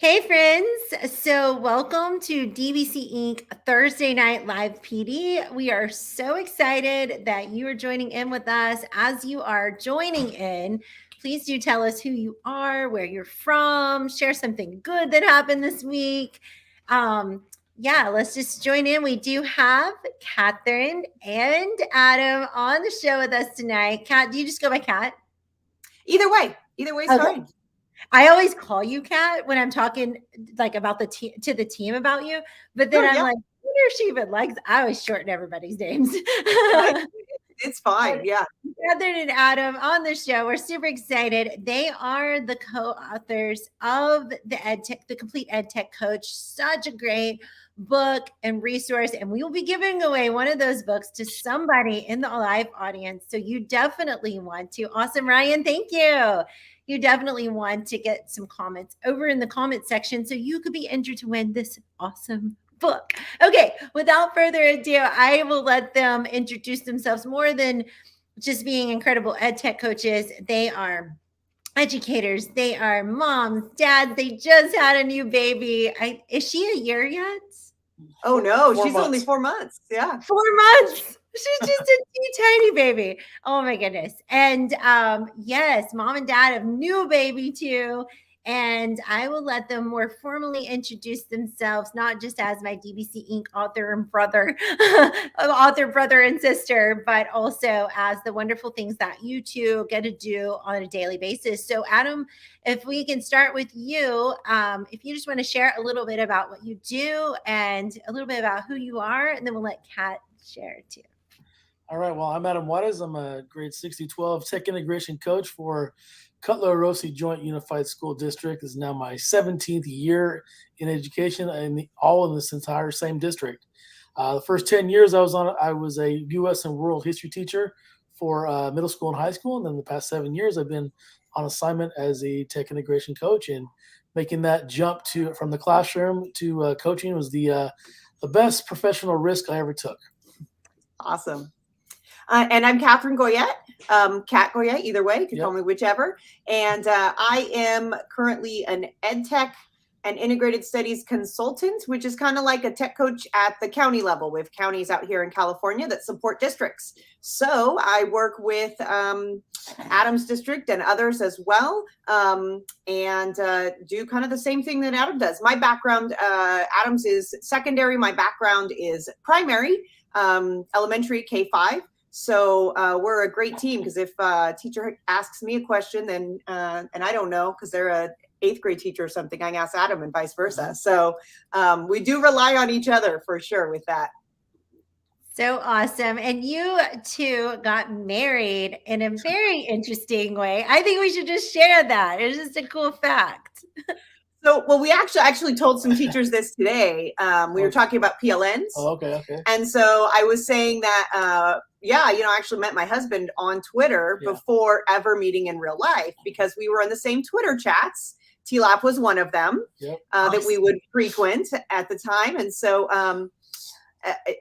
Hey, friends. So, welcome to DBC Inc. Thursday Night Live PD. We are so excited that you are joining in with us. As you are joining in, please do tell us who you are, where you're from, share something good that happened this week. Let's just join in. We do have Catherine and Adam on the show with us tonight. Kat, do you just go by Kat? Either way is fine. I always call you Kat when I'm talking like about to the team about you, but then I'm like, I wonder if she even likes. I always shorten everybody's names. It's fine. Yeah. Catherine and Adam on the show. We're super excited. They are the co-authors of the Complete EdTech Coach. Such a great book and resource. And we will be giving away one of those books to somebody in the live audience. So you definitely want to. Awesome, Ryan. Thank you. You definitely want to get some comments over in the comment section so you could be entered to win this awesome book. Okay, without further ado, I will let them introduce themselves. More than just being incredible ed tech coaches, they are educators, they are moms, dads. They just had a new baby. Is she a year yet? Oh no, she's only 4 months. Yeah. 4 months. She's just a tiny baby. Oh my goodness. And yes, mom and dad have new baby too. And I will let them more formally introduce themselves, not just as my DBC Inc. author and brother, author, brother, and sister, but also as the wonderful things that you two get to do on a daily basis. So, Adam, if we can start with you, if you just want to share a little bit about what you do and a little bit about who you are, and then we'll let Kat share too. All right. Well, I'm Adam Juarez. I'm a grade 6-12 tech integration coach for Cutler Rossi Joint Unified School District. This is now my 17th year in education, and all in this entire same district. The first 10 years I was a U.S. and world history teacher for middle school and high school. And then the past 7 years, I've been on assignment as a tech integration coach, and making that jump from the classroom to coaching was the best professional risk I ever took. Awesome. And I'm Katherine Goyette, Kat Goyette, either way, you can call me whichever. And I am currently an ed tech and integrated studies consultant, which is kind of like a tech coach at the county level. We have counties out here in California that support districts. So I work with Adam's district and others as well, and do kind of the same thing that Adam does. My background, Adam's is secondary. My background is primary, elementary, K-5. So we're a great team, because if a teacher asks me a question, then and I don't know, because they're a 8th grade teacher or something, I can ask Adam, and vice versa. So we do rely on each other for sure with that. So awesome. And you two got married in a very interesting way. I think we should just share that. It's just a cool fact. So, well, we actually told some teachers this today. We were talking about PLNs. Oh, okay. And so I was saying that, I actually met my husband on Twitter before ever meeting in real life, because we were in the same Twitter chats. TLAP was one of them that we would frequent at the time. And so,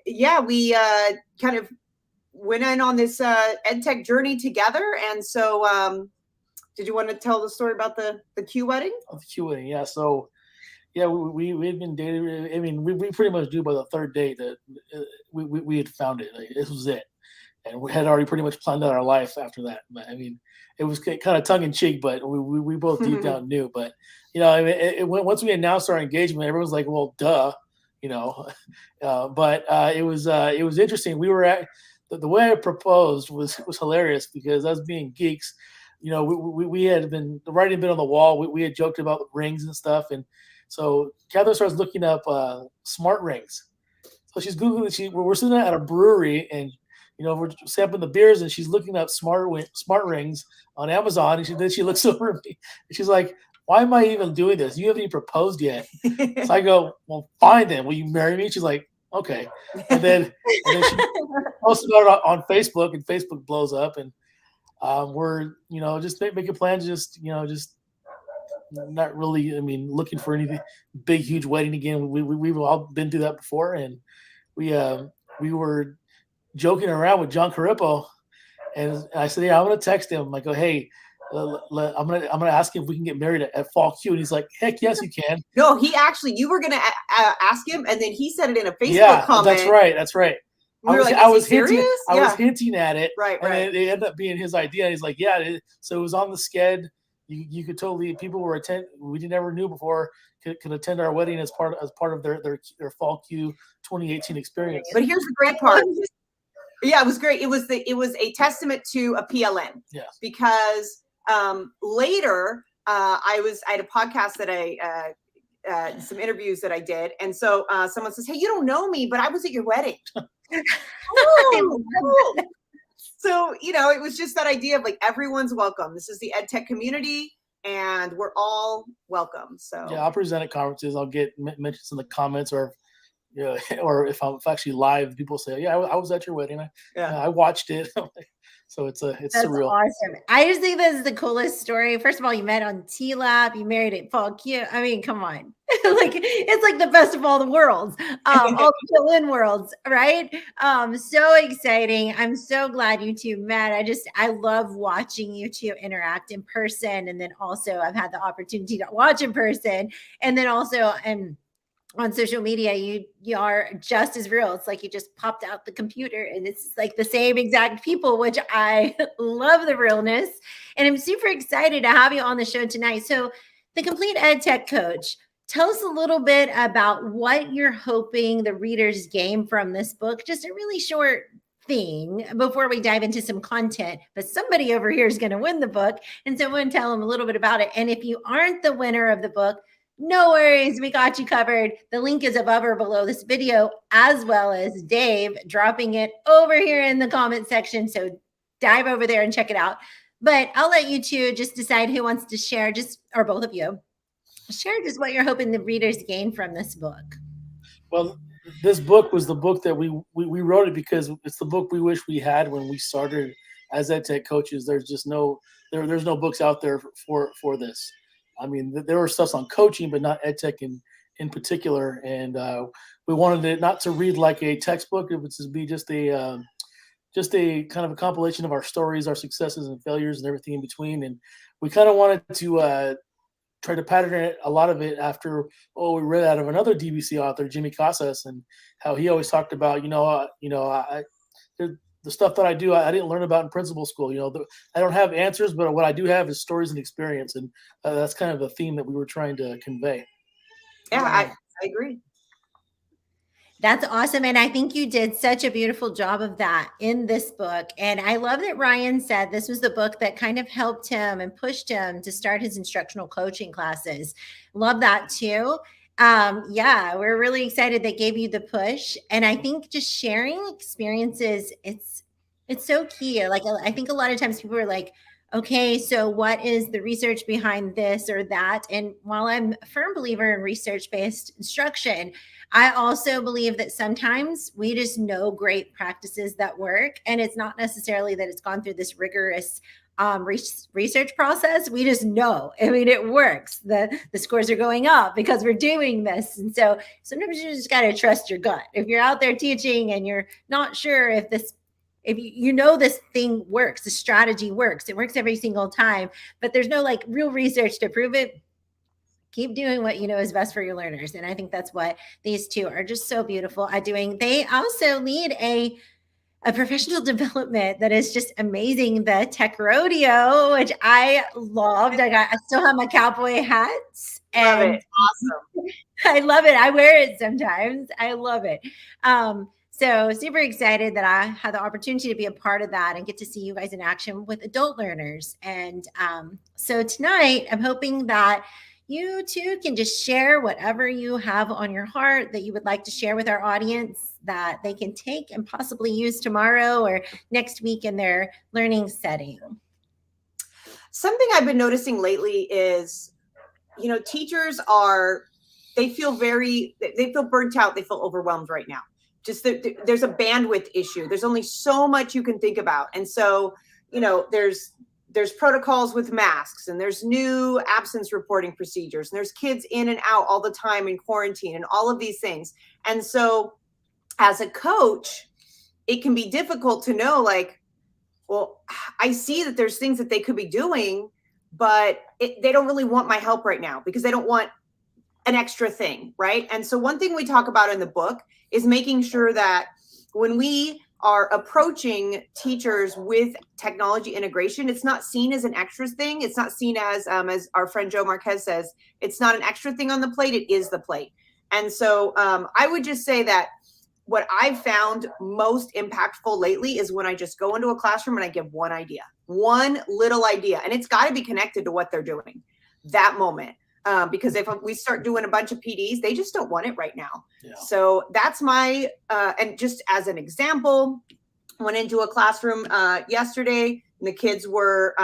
we kind of went in on this ed tech journey together. And so, did you want to tell the story about the Q wedding? Oh, the Q wedding, yeah. So, we've been dating. I mean, we pretty much knew by the third date that we had found it. Like, this was it, and we had already pretty much planned out our life after that. But I mean, it was kind of tongue in cheek, but we both deep down knew. But once we announced our engagement, everyone was like, "Well, duh," But it was interesting. We were at the way I proposed was hilarious, because us being geeks. We had been, the writing been on the wall. We had joked about rings and stuff. And so Catherine starts looking up smart rings. So she's Googling, we're sitting at a brewery, and, we're sampling the beers, and she's looking up smart rings on Amazon. And then she looks over at me, and she's like, "Why am I even doing this? You haven't even proposed yet." So I go, "Well, fine then. Will you marry me?" She's like, "Okay." And then she posted it on Facebook, and Facebook blows up, and we're, just making plans, just not really, looking for anything big, huge wedding again. We've all been through that before. And we were joking around with John Carippo, and I said, "Yeah, I'm going to text him." I go, "Hey, I'm gonna ask him if we can get married at Fall Q, and he's like, heck yes, you can. No, he actually, you were gonna ask him, and then he said it in a Facebook comment. That's right. We were like, I was hinting at it, right. And it ended up being his idea. And he's like, yeah. So it was on the sked. You could totally, people were we never knew before could attend our wedding as part of their Fall Q 2018 experience. But here's the great part. Yeah, it was great. It was a testament to a PLN. Yes. Because later I had a podcast that some interviews that I did, and so someone says, "Hey, you don't know me, but I was at your wedding." Oh, so it was just that idea of like everyone's welcome. This is the EdTech community, and we're all welcome. So yeah, I'll present at conferences. I'll get mentions in the comments, or or if I'm actually live, people say, "Yeah, I was at your wedding. I watched it." So it's That's surreal. Awesome. I just think this is the coolest story. First of all, you met on TLAP, you married at Fall Q. I mean, come on. It's like the best of all the worlds, all the fill-in worlds, right? So exciting. I'm so glad you two met. I love watching you two interact in person. And then also I've had the opportunity to watch in person. And then also, on social media, you are just as real. It's like you just popped out the computer and it's like the same exact people, which I love the realness. And I'm super excited to have you on the show tonight. So the Complete EdTech Coach, tell us a little bit about what you're hoping the readers gain from this book. Just a really short thing before we dive into some content, but somebody over here is going to win the book. And so I want to tell them a little bit about it. And if you aren't the winner of the book, no worries, we got you covered. The link is above or below this video, as well as Dave dropping it over here in the comment section. So dive over there and check it out. But I'll let you two just decide who wants to share, or both of you, share just what you're hoping the readers gain from this book. Well, this book was the book that we wrote it because it's the book we wish we had when we started as EdTech coaches. There's just there's no books out there for this. I mean, there were stuff on coaching, but not EdTech in particular. And we wanted it not to read like a textbook. It would just be just a kind of a compilation of our stories, our successes and failures and everything in between. And we kind of wanted to try to pattern it, a lot of it after, we read out of another DBC author, Jimmy Casas, and how he always talked about, the stuff that I do, I didn't learn about in principal school. I don't have answers, but what I do have is stories and experience. And that's kind of the theme that we were trying to convey. Yeah, I agree. That's awesome. And I think you did such a beautiful job of that in this book. And I love that Ryan said this was the book that kind of helped him and pushed him to start his instructional coaching classes. Love that too. Yeah, we're really excited they gave you the push. And I think just sharing experiences, it's so key. Like, I think a lot of times people are like, okay, so what is the research behind this or that? And while I'm a firm believer in research-based instruction, I also believe that sometimes we just know great practices that work. And it's not necessarily that it's gone through this rigorous research process. We just know. I mean, it works. The scores are going up because we're doing this. And so sometimes you just got to trust your gut. If you're out there teaching and you're not sure if you know this thing works, the strategy works, it works every single time, but there's no like real research to prove it, keep doing what you know is best for your learners. And I think that's what these two are just so beautiful at doing. They also lead a professional development that is just amazing. The Tech Rodeo, which I loved. I still have my cowboy hats. Love it. Awesome. I love it. I wear it sometimes. I love it. So super excited that I had the opportunity to be a part of that and get to see you guys in action with adult learners. And so tonight, I'm hoping that you too can just share whatever you have on your heart that you would like to share with our audience that they can take and possibly use tomorrow or next week in their learning setting. Something I've been noticing lately is, teachers they feel burnt out. They feel overwhelmed right now. Just there's a bandwidth issue. There's only so much you can think about. And so, there's protocols with masks and there's new absence reporting procedures and there's kids in and out all the time in quarantine and all of these things. And so as a coach, it can be difficult to know, like, well, I see that there's things that they could be doing, but they don't really want my help right now because they don't want an extra thing, right? And so one thing we talk about in the book is making sure that when we are approaching teachers with technology integration, it's not seen as an extra thing. It's not seen as our friend Joe Marquez says, it's not an extra thing on the plate. It is the plate. And so I would just say that what I've found most impactful lately is when I just go into a classroom and I give one little idea, and it's got to be connected to what they're doing that moment. Because if we start doing a bunch of PDs, they just don't want it right now. Yeah. So that's my, and just as an example, went into a classroom yesterday and the kids were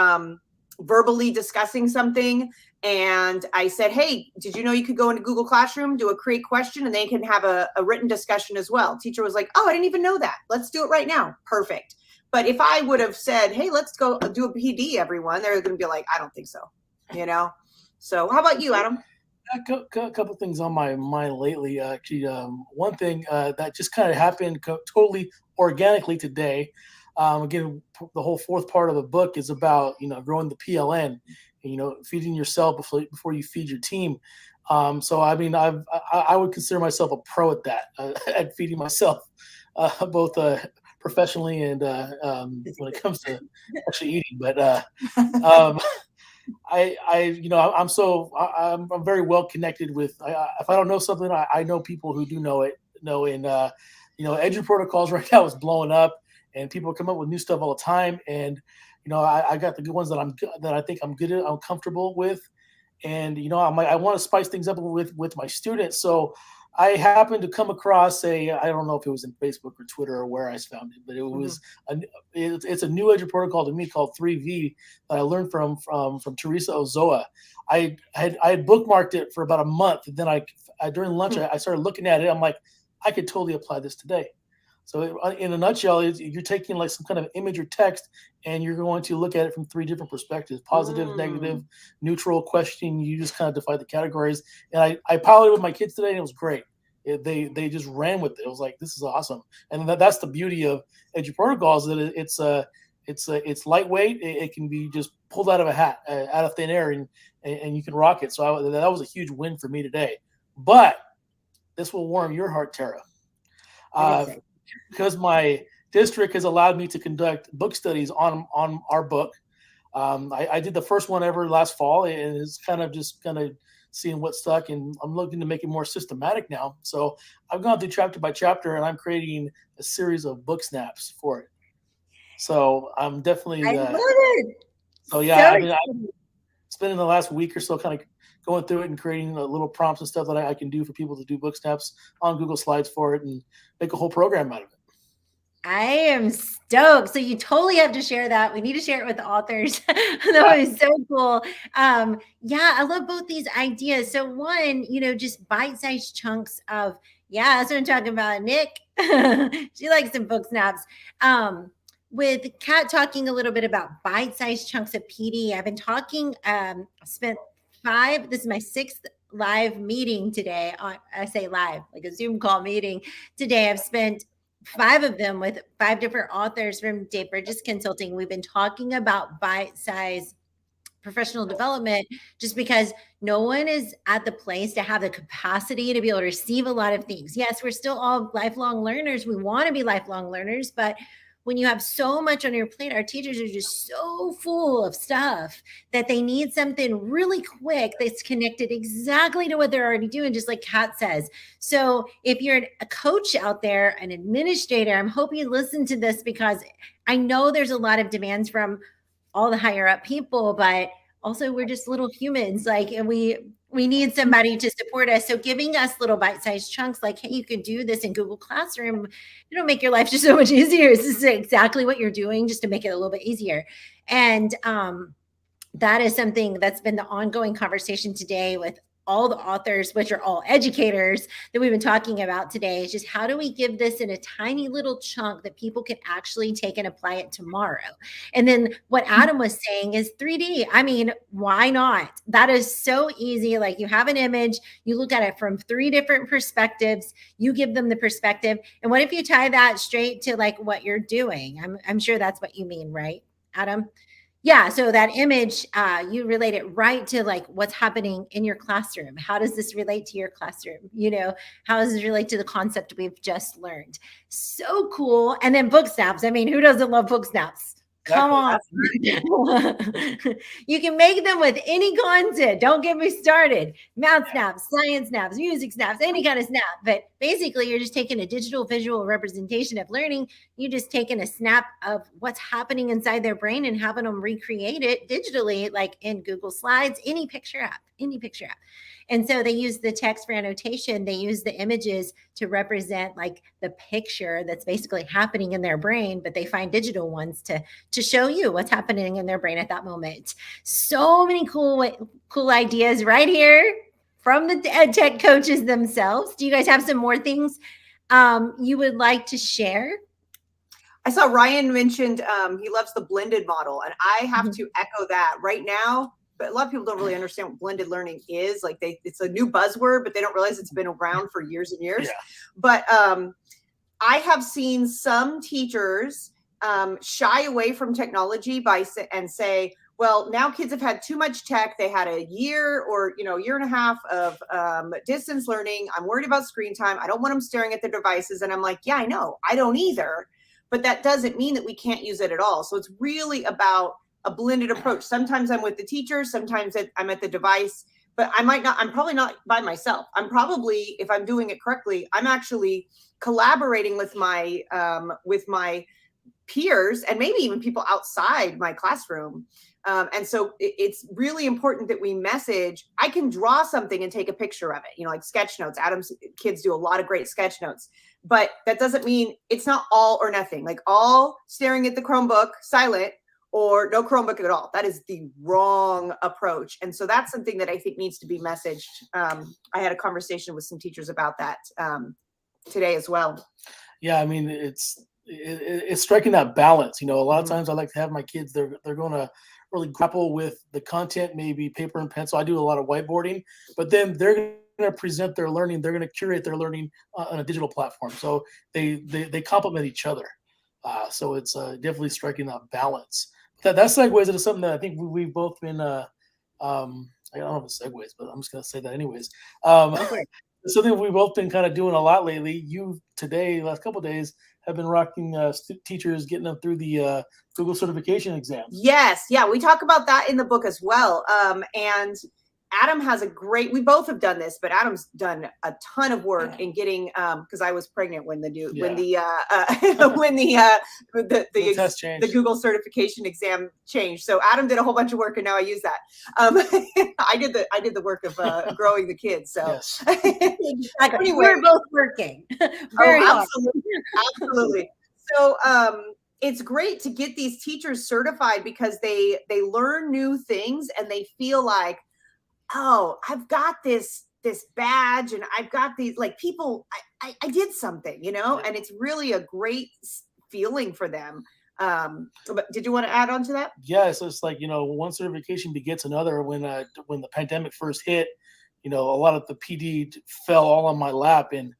verbally discussing something. And I said, hey, did you know you could go into Google Classroom, do a create question, and they can have a written discussion as well. Teacher was like, oh, I didn't even know that. Let's do it right now. Perfect. But if I would have said, hey, let's go do a PD, everyone, they're going to be like, I don't think so, you know? So how about you, Adam? A couple things on my mind lately. Actually, one thing that just kind of happened totally organically today. Again, the whole fourth part of the book is about, growing the PLN and, feeding yourself before you feed your team. So, I mean, I would consider myself a pro at that, at feeding myself, both professionally and when it comes to actually eating. But I'm very well connected with. If I don't know something, I know people who do know it. And Edu protocols right now is blowing up, and people come up with new stuff all the time. And I got the good ones that I think I'm good at, I'm comfortable with, and I want to spice things up with my students. So I happened to come across I don't know if it was in Facebook or Twitter or where I found it, but it was it's a new Edu protocol to me called 3V that I learned from Teresa Ozoa. I had bookmarked it for about a month, and then during lunch I started looking at it. I'm like, I could totally apply this today. So in a nutshell, you're taking like some kind of image or text, and you're going to look at it from three different perspectives: positive, negative, neutral, question. You just kind of define the categories. And I piloted with my kids today, and it was great. They just ran with it. It was like, this is awesome. And that's the beauty of Edu protocols, that it's lightweight. It can be just pulled out of a hat, out of thin air, and you can rock it. So that was a huge win for me today. But this will warm your heart, Tara. Because my district has allowed me to conduct book studies on our book. I did the first one ever last fall, and it's kind of seeing what stuck, and I'm looking to make it more systematic now. So I've gone through chapter by chapter, and I'm creating a series of book snaps for it. So I'm definitely. I love it. So yeah, I'm spending the last week or so kind of going through it and creating little prompts and stuff that I can do for people to do book snaps on Google Slides for it, and make a whole program out of it. I am stoked. So you totally have to share that. We need to share it with the authors. That was so cool. Yeah, I love both these ideas. So one, just bite-sized chunks of, that's what I'm talking about. Nick, she likes some book snaps. With Kat talking a little bit about bite-sized chunks of PD, I've been talking, spent this is my 6th live meeting today. I say live, like a Zoom call meeting today. I've spent 5 of them with 5 different authors from Dave Bridges Consulting. We've been talking about bite-sized professional development, just because no one is at the place to have the capacity to be able to receive a lot of things. Yes, we're still all lifelong learners. We want to be lifelong learners, but when you have so much on your plate, our teachers are just so full of stuff that they need something really quick that's connected exactly to what they're already doing, just like Kat says. So if you're a coach out there, an administrator, I'm hoping you listen to this, because I know there's a lot of demands from all the higher up people, but also we're just little humans, and we need somebody to support us. So giving us little bite-sized chunks, like, hey, you can do this in Google Classroom, it'll make your life just so much easier. This is exactly what you're doing, just to make it a little bit easier. And that is something that's been the ongoing conversation today with all the authors, which are all educators, that we've been talking about today, is just how do we give this in a tiny little chunk that people can actually take and apply it tomorrow. And then what Adam was saying is 3D. I mean, why not? That is so easy. Like, you have an image, you look at it from 3 different perspectives, you give them the perspective. And what if you tie that straight to like what you're doing? I'm sure that's what you mean, right, Adam? Yeah, so that image, you relate it right to like what's happening in your classroom. How does this relate to your classroom? You know, how does this relate to the concept we've just learned? So cool. And then book snaps. I mean, who doesn't love book snaps? Come on. You can make them with any content. Don't get me started. Math snaps, science snaps, music snaps, any kind of snap. But basically, you're just taking a digital visual representation of learning. You just taking a snap of what's happening inside their brain and having them recreate it digitally, like in Google Slides, any picture app. And so they use the text for annotation. They use the images to represent like the picture that's basically happening in their brain, but they find digital ones to show you what's happening in their brain at that moment. So many cool ideas right here from the ed tech coaches themselves. Do you guys have some more things you would like to share? I saw Ryan mentioned he loves the blended model, and I have to echo that right now. But a lot of people don't really understand what blended learning is. Like it's a new buzzword, but they don't realize it's been around for years and years. Yeah. But I have seen some teachers shy away from technology and say, well, now kids have had too much tech. They had a year or, year and a half of distance learning. I'm worried about screen time. I don't want them staring at their devices. And I'm like, yeah, I know. I don't either. But that doesn't mean that we can't use it at all. So it's really about a blended approach. Sometimes I'm with the teacher, sometimes I'm at the device, but I'm probably not by myself. I'm probably, if I'm doing it correctly, I'm actually collaborating with my peers and maybe even people outside my classroom. And so it's really important that we message. I can draw something and take a picture of it, like sketch notes. Adam's kids do a lot of great sketch notes, but that doesn't mean it's not all or nothing, like all staring at the Chromebook silent or no Chromebook at all. That is the wrong approach. And so that's something that I think needs to be messaged. I had a conversation with some teachers about that today as well. Yeah, I mean, it's striking that balance. A lot of times I like to have my kids, they're going to really grapple with the content, maybe paper and pencil. I do a lot of whiteboarding, but then they're going to present their learning. They're going to curate their learning on a digital platform. So they complement each other. So it's definitely striking that balance. That segues into something that I think we've both been, I don't know if it segues, but I'm just going to say that anyways. Something we've both been kind of doing a lot lately. You today, last couple of days, have been rocking teachers, getting them through the Google certification exams. Yes. Yeah. We talk about that in the book as well. And Adam has we both have done this, but Adam's done a ton of work in getting, because I was pregnant when the test changed. The Google certification exam changed. So Adam did a whole bunch of work, and now I use that. I did the work of growing the kids. So yes. Anyway, we're both working. Absolutely. So it's great to get these teachers certified because they learn new things and they feel like, oh, I've got this badge and I've got these, like, people, I did something, and it's really a great feeling for them. But did you want to add on to that? Yeah, so it's like, one certification begets another. When the pandemic first hit, a lot of the PD fell all on my lap, and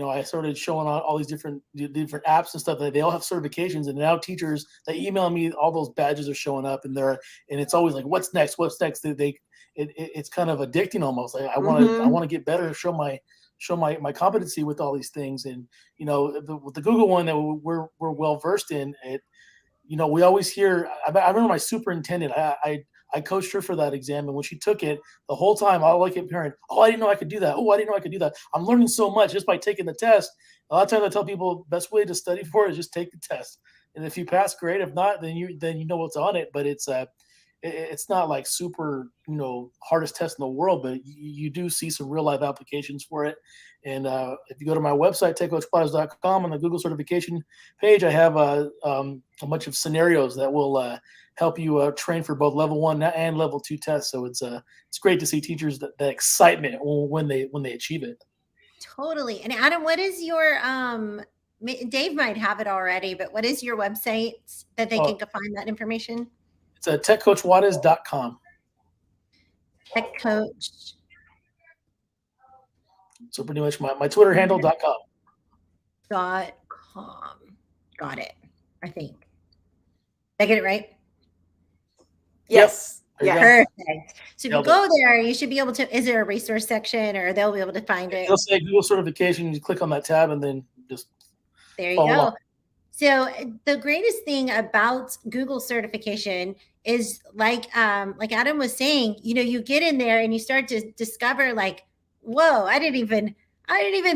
I started showing all these different apps and stuff that they all have certifications, and now teachers, they email me, all those badges are showing up, and it's always like, what's next? It's kind of addicting almost. I want to get better, show my competency with all these things. And with the Google one that we're well versed in it, we always hear. I remember my superintendent. I coached her for that exam, and when she took it, the whole time I kept hearing, "Oh, I didn't know I could do that. Oh, I didn't know I could do that." I'm learning so much just by taking the test. A lot of times I tell people, best way to study for it is just take the test, and if you pass, great. If not, then you know what's on it. But it's not like super, hardest test in the world, but you do see some real life applications for it. And if you go to my website, techcoachplaza.com, on the Google certification page, I have a bunch of scenarios that will help you train for both level 1 and level 2 tests. So it's great to see teachers that excitement when they achieve it. Totally. And Adam, what is your Dave might have it already, but what is your website that they can find that information? It's techcoachjuarez.com. Tech coach. So pretty much my Twitter handle.com. .com. Got it. I think. Did I get it right? Yes. There you Yes. Perfect. So if you Nailed it. go there, you should be able to, is there a resource section or they'll be able to find it? They'll say Google certification. You click on that tab and then just There you follow go. along. So the greatest thing about Google certification is like Adam was saying, you know, you get in there and you start to discover like, whoa, I didn't even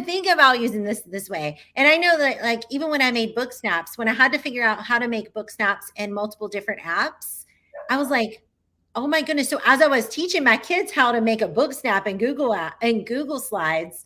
think about using this way. And I know that like even when I made book snaps, when I had to figure out how to make book snaps in multiple different apps, I was like, oh my goodness. So as I was teaching my kids how to make a book snap in Google app and Google Slides,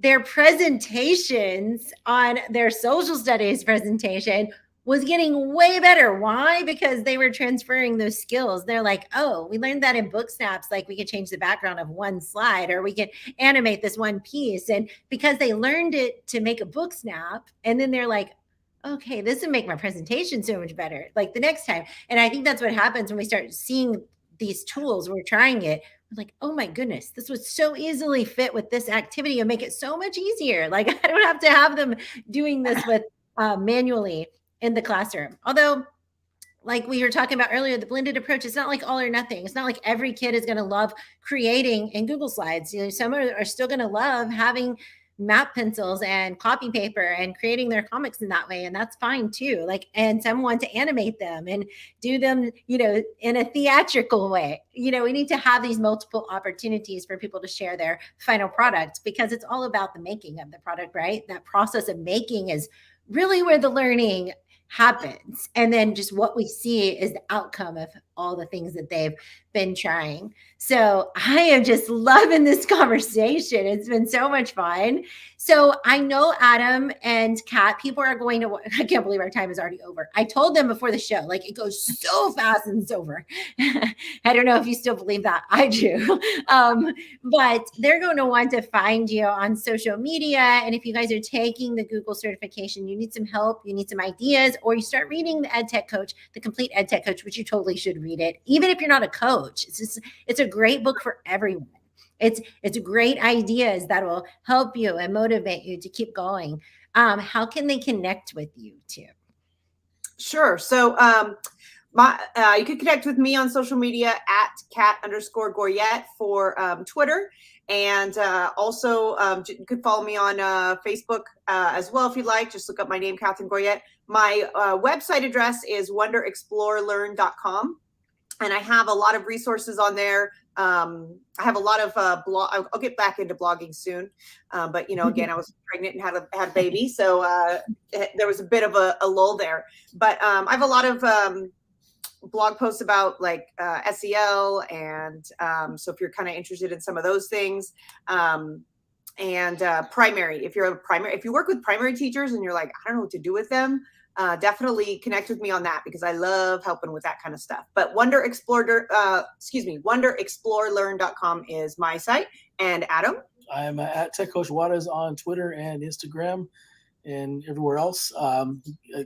their presentations on their social studies presentation was getting way better. Why? Because they were transferring those skills. They're like, oh, we learned that in book snaps, like we could change the background of one slide or we could animate this one piece. And because they learned it to make a book snap, and then they're like, okay, this would make my presentation so much better like the next time. And I think that's what happens when we start seeing these tools, we're trying it, like, oh my goodness, this would so easily fit with this activity and make it so much easier. Like I don't have to have them doing this with manually in the classroom. Although, like we were talking about earlier, the blended approach, it's not like all or nothing. It's not like every kid is going to love creating in Google Slides. You know, some are still going to love having map pencils and copy paper and creating their comics in that way, and that's fine too. Like, and some want to animate them and do them, you know, in a theatrical way. You know, we need to have these multiple opportunities for people to share their final product, because it's all about the making of the product, right? That process of making is really where the learning happens. And then just what we see is the outcome of all the things that they've been trying. So I am just loving this conversation. It's been so much fun. So I know Adam and Kat, people are going to, I can't believe our time is already over. I told them before the show, like it goes so fast and it's over. I don't know if you still believe that. I do. But they're going to want to find you on social media. And if you guys are taking the Google certification, you need some help, you need some ideas, or you start reading the EdTech Coach, the Complete EdTech Coach, which you totally should read it, even if you're not a coach. It's a great book for everyone. It's great ideas that will help you and motivate you to keep going. How can they connect with you too? Sure. So you can connect with me on social media at cat_Goyette for Twitter. And also you could follow me on Facebook as well if you'd like. Just look up my name, Katherine Goyette. My website address is wonderexplorelearn.com. And I have a lot of resources on there. I have a lot of I'll get back into blogging soon. But, you know, again, I was pregnant and had a baby. So there was a bit of a lull there. But I have a lot of blog posts about like SEL. And so if you're kind of interested in some of those things, and primary, if you work with primary teachers and you're like, I don't know what to do with them, definitely connect with me on that, because I love helping with that kind of stuff. But wonderexplorelearn.com is my site. And Adam? I'm at Tech Coach Juarez on Twitter and Instagram and everywhere else. I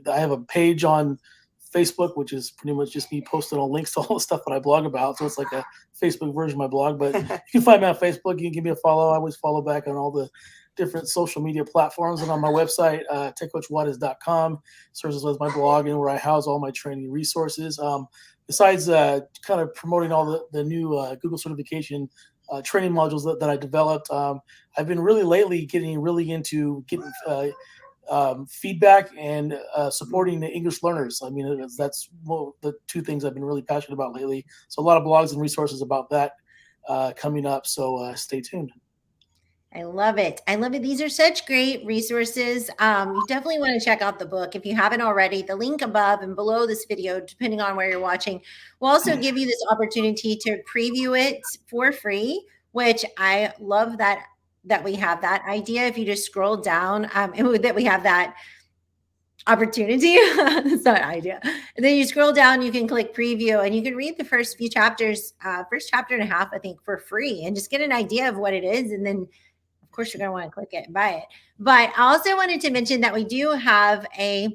have a page on Facebook, which is pretty much just me posting all links to all the stuff that I blog about. So it's like a Facebook version of my blog. But you can find me on Facebook. You can give me a follow. I always follow back on all the different social media platforms, and on my website, techcoachjuarez.com, serves as my blog and where I house all my training resources. Besides kind of promoting all the new Google certification training modules that I developed, I've been really lately getting into getting feedback and supporting the English learners. I mean, that's the two things I've been really passionate about lately. So a lot of blogs and resources about that coming up. So stay tuned. I love it. I love it. These are such great resources. You definitely want to check out the book if you haven't already. The link above and below this video, depending on where you're watching, will also give you this opportunity to preview it for free, which I love that we have that idea. If you just scroll down, that we have that opportunity. It's not an idea. And then you scroll down, you can click preview, and you can read the first few chapters, first chapter and a half, I think, for free, and just get an idea of what it is. And then of course, you're going to want to click it and buy it. But I also wanted to mention that we do have a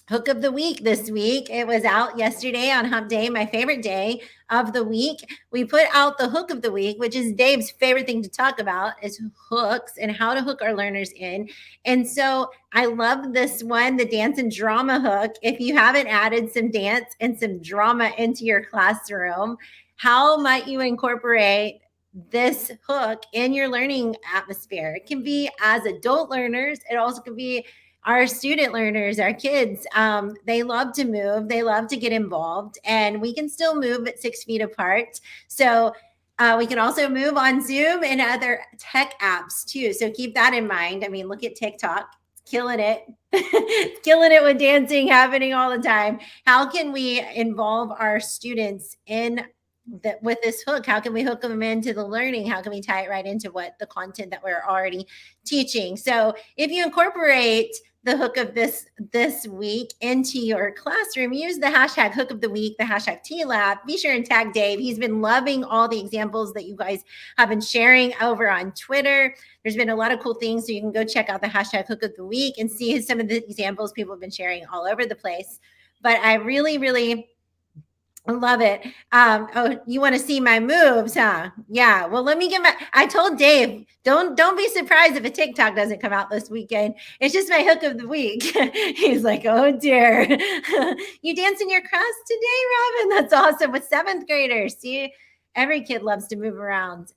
Hook of the week this week. It was out yesterday on Hump Day, my favorite day of the week. We put out the hook of the week, which is Dave's favorite thing to talk about, is hooks and how to hook our learners in. And so I love this one, the dance and drama hook. If you haven't added some dance and some drama into your classroom, how might you incorporate this hook in your learning atmosphere? It can be as adult learners. It also can be our student learners, our kids. They love to move. They love to get involved, and we can still move at 6 feet apart. So we can also move on Zoom and other tech apps too. So keep that in mind. I mean, look at TikTok. Killing it, killing it with dancing happening all the time. How can we involve our students in with this hook? How can we hook them into the learning? How can we tie it right into what the content that we're already teaching? So if you incorporate the hook of this week into your classroom, use the hashtag hook of the week, the hashtag TLab. Be sure and tag Dave. He's been loving all the examples that you guys have been sharing over on Twitter. There's been a lot of cool things. So you can go check out the hashtag hook of the week and see some of the examples people have been sharing all over the place. But I really, really love it. Oh, you want to see my moves, huh? Yeah. Well, let me get I told Dave, don't be surprised if a TikTok doesn't come out this weekend. It's just my hook of the week. He's like, oh dear. You dance in your class today, Robin? That's awesome. With 7th graders. See, every kid loves to move around.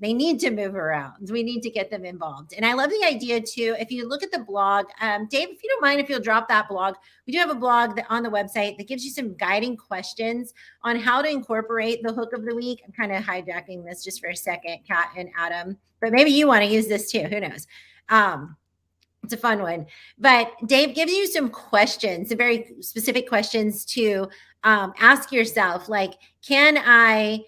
They need to move around. We need to get them involved. And I love the idea too. If you look at the blog, Dave, if you don't mind, if you'll drop that blog, we do have a blog on the website that gives you some guiding questions on how to incorporate the hook of the week. I'm kind of hijacking this just for a second, Kat and Adam, but maybe you want to use this too. Who knows? It's a fun one. But Dave gives you some questions, some very specific questions to ask yourself, like, can I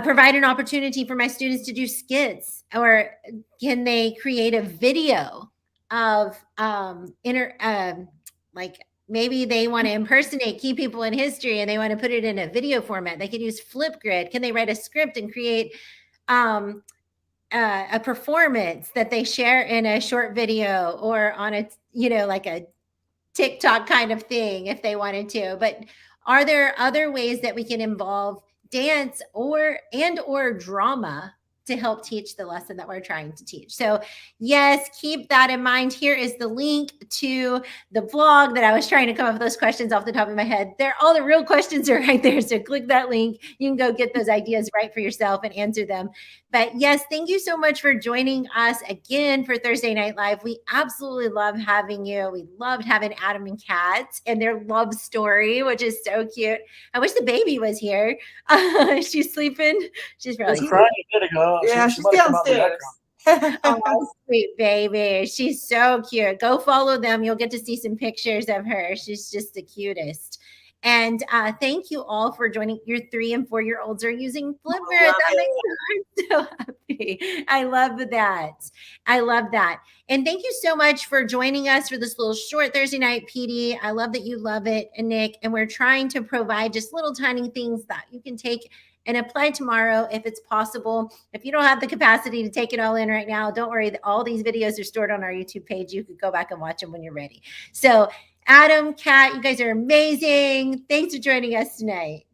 provide an opportunity for my students to do skits, or can they create a video of like maybe they want to impersonate key people in history and they want to put it in a video format. They could use Flipgrid. Can they write a script and create a performance that they share in a short video or on a, like a TikTok kind of thing if they wanted to? But are there other ways that we can involve dance or drama to help teach the lesson that we're trying to teach? So yes, keep that in mind. Here is the link to the blog that I was trying to come up with those questions off the top of my head. All the real questions are right there. So click that link. You can go get those ideas right for yourself and answer them. But yes, thank you so much for joining us again for Thursday Night Live. We absolutely love having you. We loved having Adam and Kat and their love story, which is so cute. I wish the baby was here. She's sleeping. She's probably crying a minute ago. Yeah, she's downstairs. Oh, sweet baby. She's so cute. Go follow them. You'll get to see some pictures of her. She's just the cutest. And thank you all for joining. Your 3 and 4-year-olds are using Flipgrid. That makes me so happy. I love that. I love that. And thank you so much for joining us for this little short Thursday night PD. I love that you love it, Nick. And we're trying to provide just little tiny things that you can take and apply tomorrow if it's possible. If you don't have the capacity to take it all in right now, don't worry. All these videos are stored on our YouTube page. You could go back and watch them when you're ready. So Adam, Kat, you guys are amazing. Thanks for joining us tonight.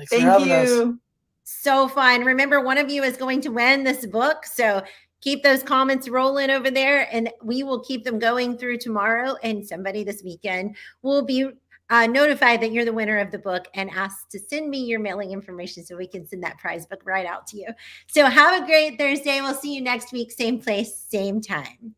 Thank you. So fun. Remember, one of you is going to win this book. So keep those comments rolling over there, and we will keep them going through tomorrow. And somebody this weekend will be notified that you're the winner of the book and asked to send me your mailing information so we can send that prize book right out to you. So have a great Thursday. We'll see you next week. Same place, same time.